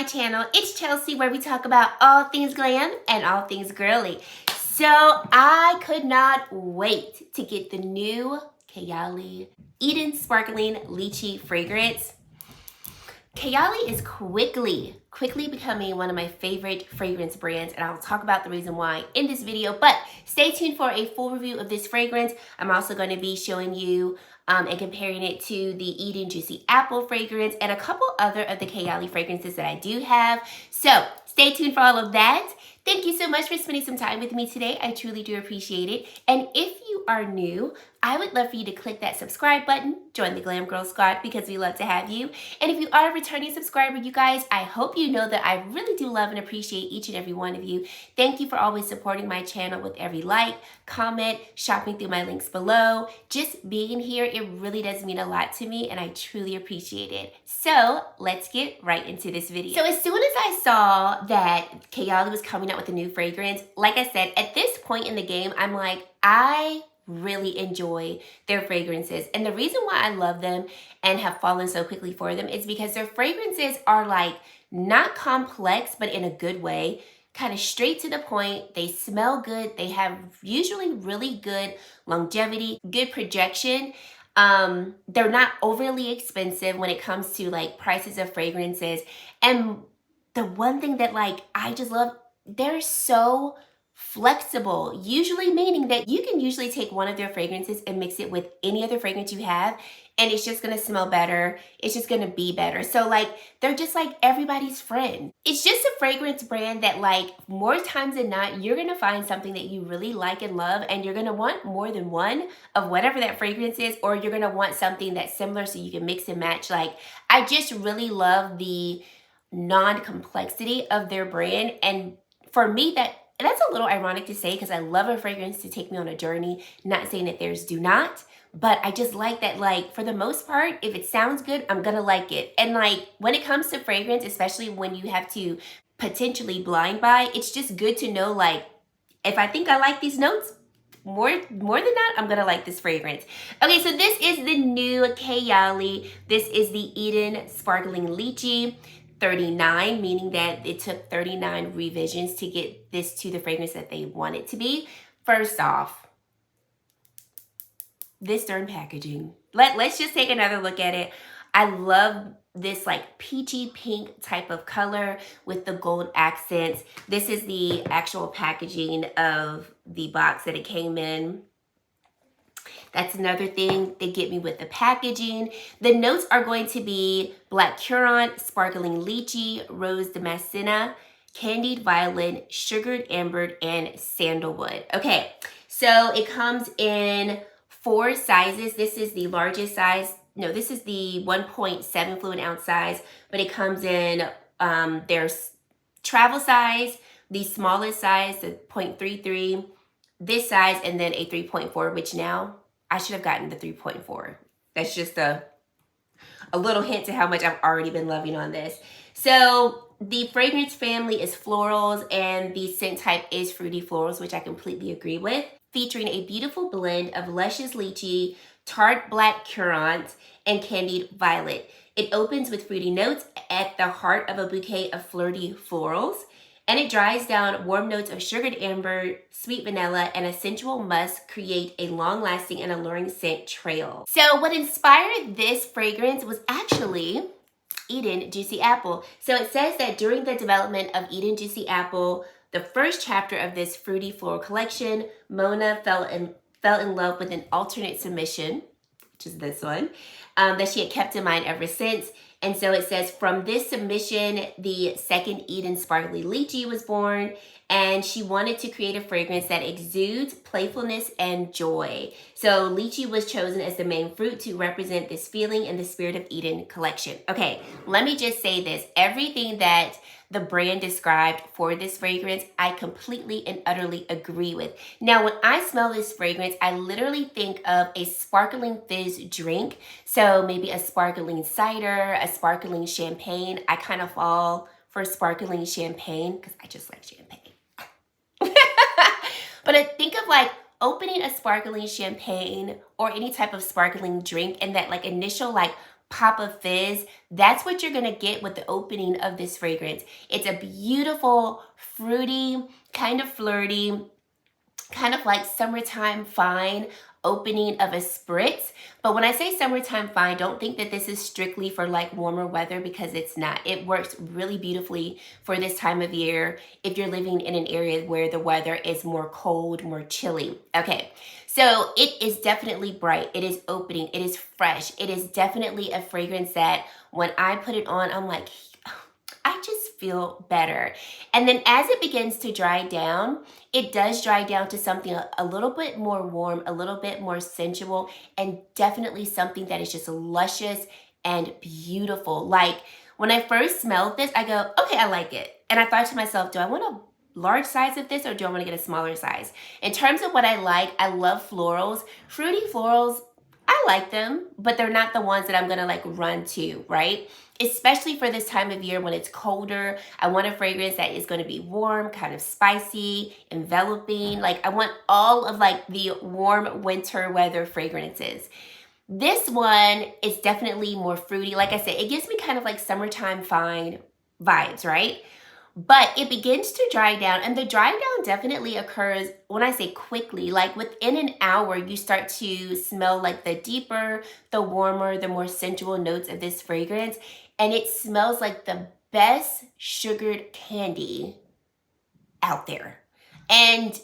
my channel. It's Chelsea, where we talk about all things glam and all things girly. So I could not wait to get the new Kayali Eden Sparkling Lychee fragrance. Kayali is quickly becoming one of my favorite fragrance brands, and I'll talk about the reason why in this video, but stay tuned for a full review of this fragrance. I'm also going to be showing you and comparing it to the Eden Juicy Apple fragrance and a couple other of the Kayali fragrances that I do have. So stay tuned for all of that. Thank you so much for spending some time with me today. I truly do appreciate it. And if you are new, I would love for you to click that subscribe button, join the Glam Girl Squad, because we love to have you. And if you are a returning subscriber, you guys, I hope you know that I really do love and appreciate each and every one of you. Thank you for always supporting my channel with every like, comment, shopping through my links below. Just being here, it really does mean a lot to me, and I truly appreciate it. So let's get right into this video. So as soon as I saw that Kayali was coming out with a new fragrance, like I said, at this point in the game, I'm like, I really enjoy their fragrances. And the reason why I love them and have fallen so quickly for them is because their fragrances are like not complex, but in a good way, kind of straight to the point. They smell good. They have usually really good longevity, good projection. They're not overly expensive when it comes to like prices of fragrances. And the one thing that like I just love, they're so flexible, usually meaning that you can usually take one of their fragrances and mix it with any other fragrance you have, and it's just gonna smell better. It's just gonna be better. So like, they're just like everybody's friend. It's just a fragrance brand that like more times than not, you're gonna find something that you really like and love, and you're gonna want more than one of whatever that fragrance is, or you're gonna want something that's similar so you can mix and match. Like, I just really love the non-complexity of their brand. And for me, that's a little ironic to say, because I love a fragrance to take me on a journey. Not saying that theirs do not, but I just like that, like, for the most part, if it sounds good, I'm gonna like it. And like, when it comes to fragrance, especially when you have to potentially blind buy, it's just good to know, like, if I think I like these notes, more than that, I'm gonna like this fragrance. Okay, so this is the new Kayali. This is the Eden Sparkling Lychee. 39, meaning that it took 39 revisions to get this to the fragrance that they want it to be. First off, this darn packaging. Let's just take another look at it. I love this like peachy pink type of color with the gold accents. This is the actual packaging of the box that it came in. That's another thing they get me with the packaging. The notes are going to be black currant, sparkling lychee, rose damascena, candied violet, sugared amber, and sandalwood. Okay, so it comes in 4 sizes. This is the largest size. No, this is the 1.7 fluid ounce size, but it comes in there's travel size, the smallest size, the 0.33, this size, and then a 3.4, which now I should have gotten the 3.4. That's just a little hint to how much I've already been loving on this. So the fragrance family is florals, and the scent type is fruity florals, which I completely agree with. Featuring a beautiful blend of luscious lychee, tart black currant, and candied violet. It opens with fruity notes at the heart of a bouquet of flirty florals, and it dries down warm notes of sugared amber, sweet vanilla, and a sensual musk create a long-lasting and alluring scent trail. So what inspired this fragrance was actually Eden Juicy Apple. So it says that during the development of Eden Juicy Apple, the first chapter of this fruity floral collection, Mona fell in love with an alternate submission, which is this one, that she had kept in mind ever since. And so it says, from this submission, the second Eden Sparkly Lychee was born, and she wanted to create a fragrance that exudes playfulness and joy. So lychee was chosen as the main fruit to represent this feeling in the Spirit of Eden collection. Okay, let me just say this. Everything that the brand described for this fragrance, I completely and utterly agree with. Now, when I smell this fragrance, I literally think of a sparkling fizz drink. So maybe a sparkling cider, a sparkling champagne. I kind of fall for sparkling champagne because I just like champagne. But I think of like opening a sparkling champagne or any type of sparkling drink, and that like initial like pop of fizz. That's what you're gonna get with the opening of this fragrance. It's a beautiful, fruity, kind of flirty, kind of like summertime fine opening of a spritz. But when I say summertime fine, don't think that this is strictly for like warmer weather, because it's not. It works really beautifully for this time of year if you're living in an area where the weather is more cold, more chilly. Okay, so it is definitely bright. It is opening. It is fresh. It is definitely a fragrance that when I put it on, I'm like, I just feel better. And then as it begins to dry down, it does dry down to something a little bit more warm, a little bit more sensual, and definitely something that is just luscious and beautiful. Like when I first smelled this, I go, okay, I like it. And I thought to myself, do I want a large size of this or do I want to get a smaller size? In terms of what I like, I love florals. Fruity florals, I like them, but they're not the ones that I'm gonna like run to, right? Especially for this time of year when it's colder. I want a fragrance that is gonna be warm, kind of spicy, enveloping. Like I want all of like the warm winter weather fragrances. This one is definitely more fruity. Like I said, it gives me kind of like summertime fine vibes, right? But it begins to dry down, and the dry down definitely occurs, when I say quickly, like within an hour, you start to smell like the deeper, the warmer, the more sensual notes of this fragrance. And it smells like the best sugared candy out there. And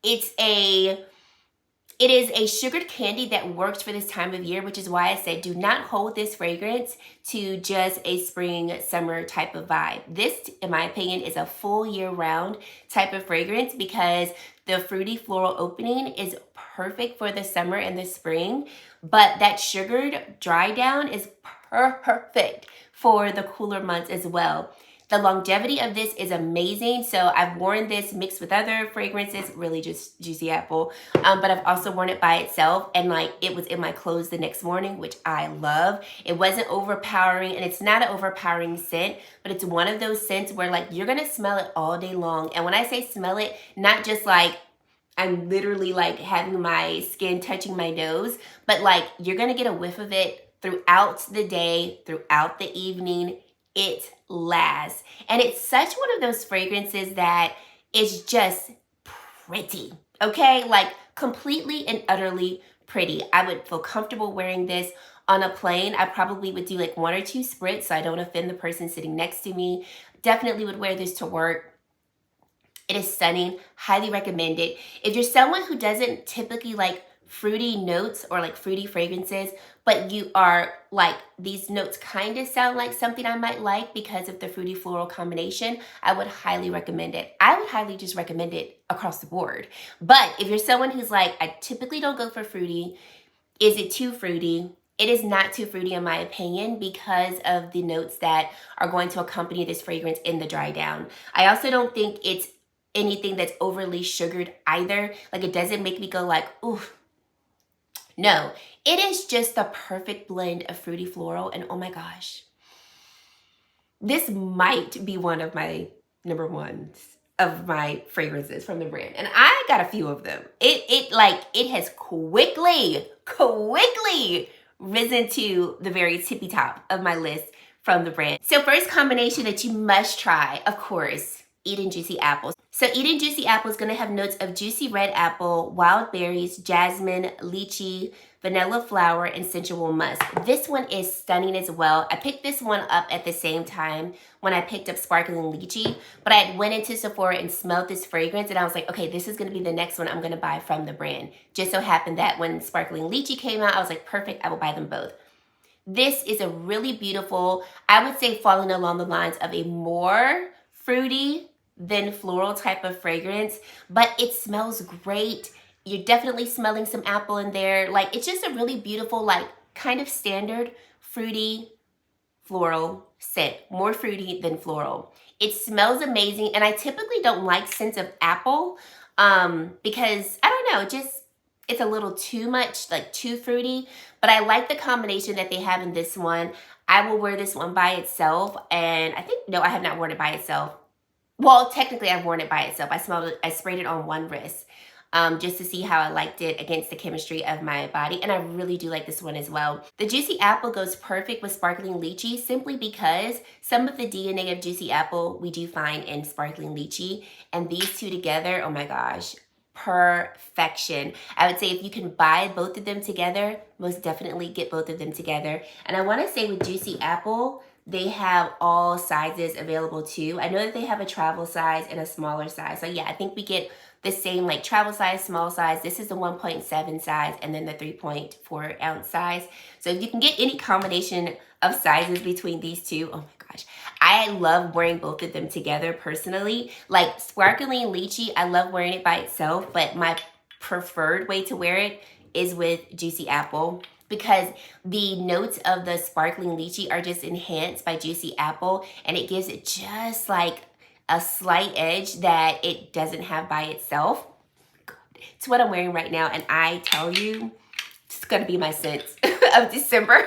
it is a sugared candy that works for this time of year, which is why I said do not hold this fragrance to just a spring, summer type of vibe. This, in my opinion, is a full year-round type of fragrance because the fruity floral opening is perfect for the summer and the spring, but that sugared dry down is perfect for the cooler months as well. The longevity of this is amazing. So I've worn this mixed with other fragrances, really just Juicy Apple. But I've also worn it by itself, and like it was in my clothes the next morning, which I love. It wasn't overpowering, and it's not an overpowering scent, but it's one of those scents where like you're gonna smell it all day long. And when I say smell it, not just like I'm literally like having my skin touching my nose, but like you're gonna get a whiff of it throughout the day, throughout the evening. It lasts. And it's such one of those fragrances that is just pretty, okay? Like completely and utterly pretty. I would feel comfortable wearing this on a plane. I probably would do like 1 or 2 spritz so I don't offend the person sitting next to me. Definitely would wear this to work. It is stunning. Highly recommend it. If you're someone who doesn't typically like fruity notes or like fruity fragrances, but you are like, these notes kind of sound like something I might like because of the fruity floral combination, I would highly recommend it. I would highly just recommend it across the board. But if you're someone who's like, I typically don't go for fruity, is it too fruity? It is not too fruity in my opinion because of the notes that are going to accompany this fragrance in the dry down. I also don't think it's anything that's overly sugared either. Like it doesn't make me go like, ooh. No, it is just the perfect blend of fruity floral, and oh my gosh, this might be one of my number ones of my fragrances from the brand, and I got a few of them. It has quickly risen to the very tippy top of my list from the brand. So first combination that you must try, of course, Eden Juicy Apples. So Eden Juicy Apple is going to have notes of juicy red apple, wild berries, jasmine, lychee, vanilla flower, and sensual musk. This one is stunning as well. I picked this one up at the same time when I picked up Sparkling Lychee, but I went into Sephora and smelled this fragrance and I was like, okay, this is going to be the next one I'm going to buy from the brand. Just so happened that when Sparkling Lychee came out, I was like, perfect, I will buy them both. This is a really beautiful, I would say falling along the lines of a more fruity than floral type of fragrance, but it smells great. You're definitely smelling some apple in there. Like it's just a really beautiful, like kind of standard fruity floral scent, more fruity than floral. It smells amazing, and I typically don't like scents of apple because I don't know, just it's a little too much, like too fruity, but I like the combination that they have in this one. I will wear this one by itself, and I think, no, I have not worn it by itself. Well, technically I've worn it by itself. I smelled it, I sprayed it on one wrist. just to see how I liked it against the chemistry of my body. And I really do like this one as well. The Juicy Apple goes perfect with Sparkling Lychee simply because some of the DNA of Juicy Apple we do find in Sparkling Lychee. And these two together, oh my gosh, perfection. I would say if you can buy both of them together, most definitely get both of them together. And I want to say with Juicy Apple, they have all sizes available too. I know that they have a travel size and a smaller size. So yeah, I think we get the same like travel size, small size. This is the 1.7 size and then the 3.4 ounce size. So if you can get any combination of sizes between these two, oh my gosh. I love wearing both of them together personally. Like Sparkling Lychee, I love wearing it by itself, but my preferred way to wear it is with Juicy Apple because the notes of the Sparkling Lychee are just enhanced by Juicy Apple and it gives it just like a slight edge that it doesn't have by itself. It's what I'm wearing right now, and I tell you, it's gonna be my scent of December.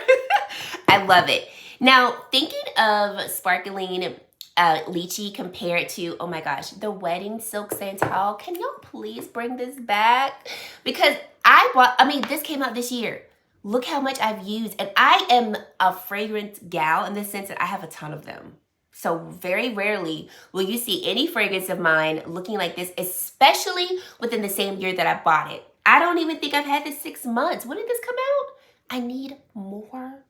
I love it. Now, thinking of Sparkling Lychee compared to, oh my gosh, the Wedding Silk Santal, can y'all please bring this back? Because this came out this year. Look how much I've used, and I am a fragrance gal in the sense that I have a ton of them. So very rarely will you see any fragrance of mine looking like this, especially within the same year that I bought it. I don't even think I've had this 6 months. When did this come out? I need more,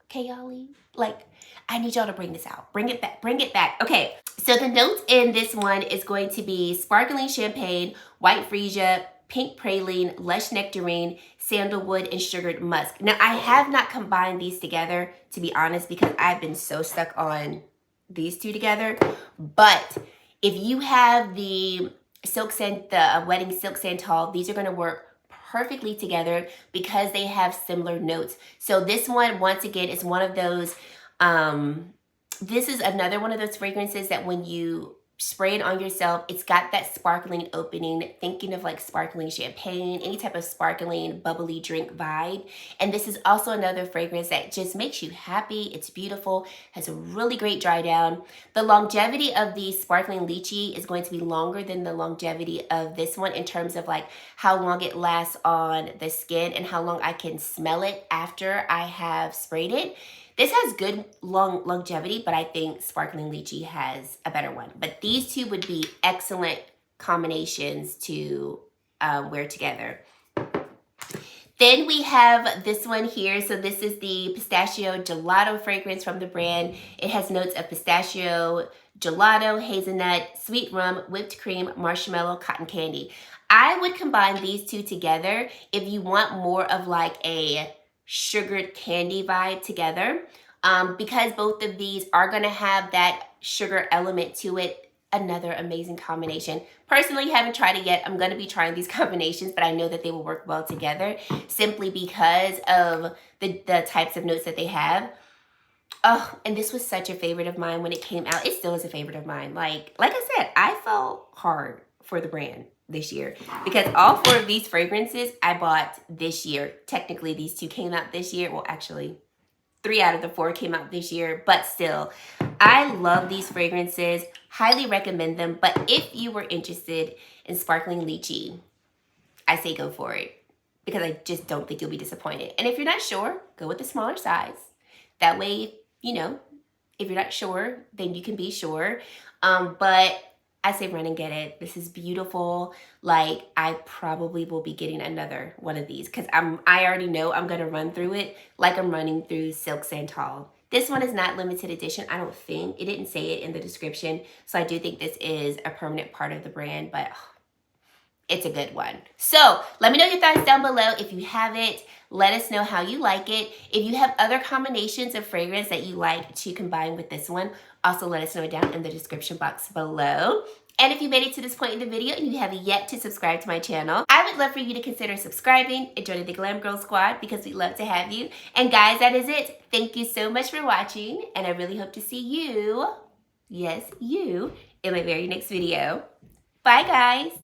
Kayali. Like, I need y'all to bring this out. Bring it back, bring it back. Okay, so the notes in this one is going to be Sparkling Champagne, White Freesia, Pink Praline, Lush Nectarine, Sandalwood, and Sugared Musk. Now, I have not combined these together, to be honest, because I've been so stuck on these two together. But if you have the Wedding Silk Santal, these are going to work perfectly together because they have similar notes. So this one, once again, is one of those, this is another one of those fragrances that when you spray it on yourself, it's got that sparkling opening, thinking of like sparkling champagne, any type of sparkling bubbly drink vibe. And this is also another fragrance that just makes you happy. It's beautiful, has a really great dry down. The longevity of the Sparkling Lychee is going to be longer than the longevity of this one in terms of like how long it lasts on the skin and how long I can smell it after I have sprayed it. This has good longevity, but I think Sparkling Lychee has a better one. But these two would be excellent combinations to wear together. Then we have this one here. So this is the Pistachio Gelato fragrance from the brand. It has notes of pistachio, gelato, hazelnut, sweet rum, whipped cream, marshmallow, cotton candy. I would combine these two together if you want more of like a sugared candy vibe together, because both of these are going to have that sugar element to it. Another amazing combination. Personally, haven't tried it yet. I'm going to be trying these combinations, but I know that they will work well together simply because of the types of notes that they have. Oh, and this was such a favorite of mine when it came out. It still is a favorite of mine. Like I said, I fell hard for the brand this year because all 4 of these fragrances I bought this year. Technically, these 2 came out this year. Well, actually, 3 out of the 4 came out this year, but still, I love these fragrances. Highly recommend them. But if you were interested in Sparkling Lychee, I say go for it because I just don't think you'll be disappointed. And if you're not sure, go with the smaller size. That way, you know, if you're not sure, then you can be sure. But I say run and get it. This is beautiful. Like, I probably will be getting another one of these because I already know I'm going to run through it like I'm running through Silk Santal. This one is not limited edition, I don't think. It didn't say it in the description. So I do think this is a permanent part of the brand, but it's a good one. So let me know your thoughts down below. If you have it, let us know how you like it. If you have other combinations of fragrance that you like to combine with this one, also let us know down in the description box below. And if you made it to this point in the video and you have yet to subscribe to my channel, I would love for you to consider subscribing and joining the Glam Girl Squad because we'd love to have you. And guys, that is it. Thank you so much for watching, and I really hope to see you, yes, you, in my very next video. Bye, guys.